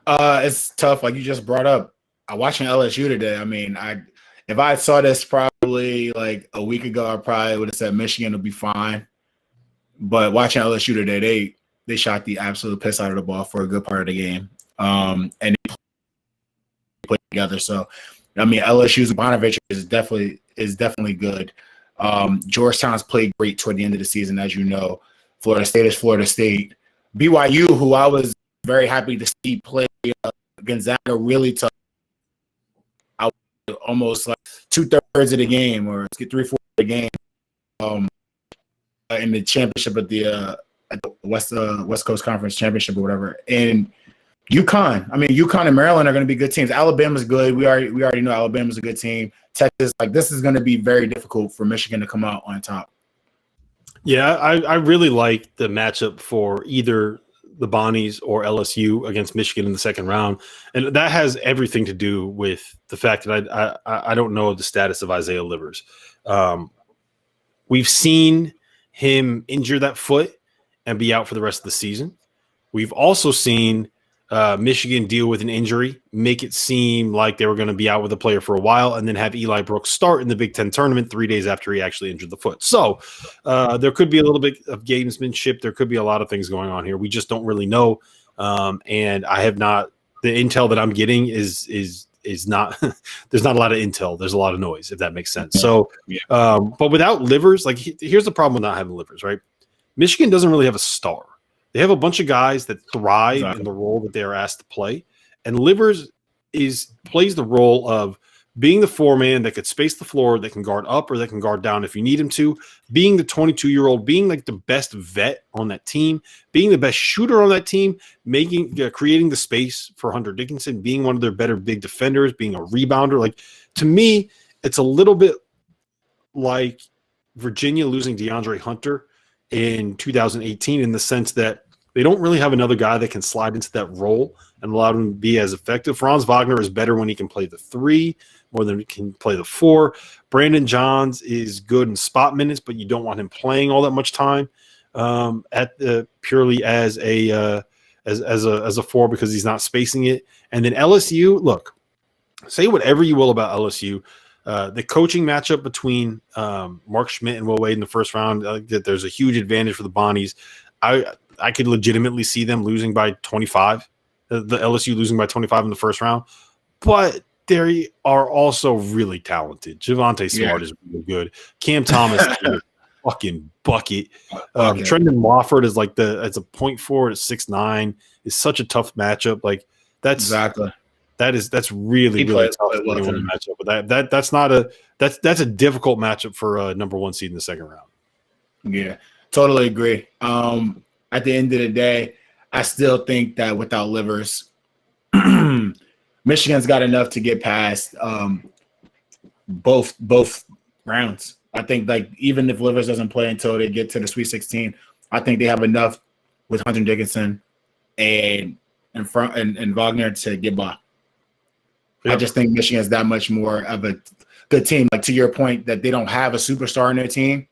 It's tough. Like you just brought up, I watching LSU today. I mean, if I saw this probably like a week ago, I probably would have said Michigan will be fine. But watching LSU today, they shot the absolute piss out of the ball for a good part of the game, and they played together. So, I mean, LSU's Bonaventure is definitely good. Georgetown's played great toward the end of the season, as you know. Florida State is Florida State. BYU, who I was very happy to see play Gonzaga really tough. I was almost like 2/3 of the game, or 3/4 of the game, in the championship at the West Coast Conference Championship or whatever. And UConn and Maryland are going to be good teams. Alabama's good. We already know Alabama's a good team. Texas, like this is going to be very difficult for Michigan to come out on top. Yeah, I really like the matchup for either the Bonnies or LSU against Michigan in the second round. And that has everything to do with the fact that I don't know the status of Isaiah Livers. We've seen him injure that foot and be out for the rest of the season. We've also seen Michigan deal with an injury, make it seem like they were going to be out with a player for a while, and then have Eli Brooks start in the Big Ten tournament 3 days after he actually injured the foot. So there could be a little bit of gamesmanship. There could be a lot of things going on here. We just don't really know. And I have not – the intel that I'm getting is not – there's not a lot of intel. There's a lot of noise, if that makes sense. So, but without Livers, like here's the problem with not having Livers, right? Michigan doesn't really have a star. They have a bunch of guys that thrive in the role that they are asked to play. And Livers plays the role of being the four-man that could space the floor, that can guard up or that can guard down if you need him to, being the 22-year-old, being like the best vet on that team, being the best shooter on that team, creating the space for Hunter Dickinson, being one of their better big defenders, being a rebounder. Like, to me, it's a little bit like Virginia losing DeAndre Hunter in 2018 in the sense that they don't really have another guy that can slide into that role and allow him to be as effective. Franz Wagner is better when he can play the 3 more than he can play the 4. Brandon Johns is good in spot minutes, but you don't want him playing all that much time purely as a 4 because he's not spacing it. And then LSU, look, say whatever you will about LSU. The coaching matchup between Mark Schmidt and Will Wade in the first round, that there's a huge advantage for the Bonnies. I could legitimately see them losing by 25, the LSU losing by 25 in the first round. But they are also really talented. Javonte Smart is really good. Cam Thomas is a fucking bucket. Trendon Wofford is like as a point forward at 6'9", is such a tough matchup. Like that's really tough to match up with. That's a difficult matchup for a number 1 seed in the second round. Yeah, totally agree. At the end of the day, I still think that without Livers, Michigan's got enough to get past both rounds. I think like even if Livers doesn't play until they get to the Sweet 16, I think they have enough with Hunter Dickinson and Wagner to get by. Yep. I just think Michigan's that much more of a good team. Like to your point that they don't have a superstar in their team.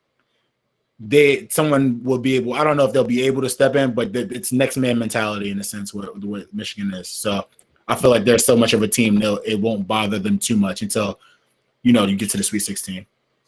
Someone will be able. I don't know if they'll be able to step in, but it's next man mentality in a sense where Michigan is. So I feel like they're so much of a team, it won't bother them too much until you get to the Sweet 16.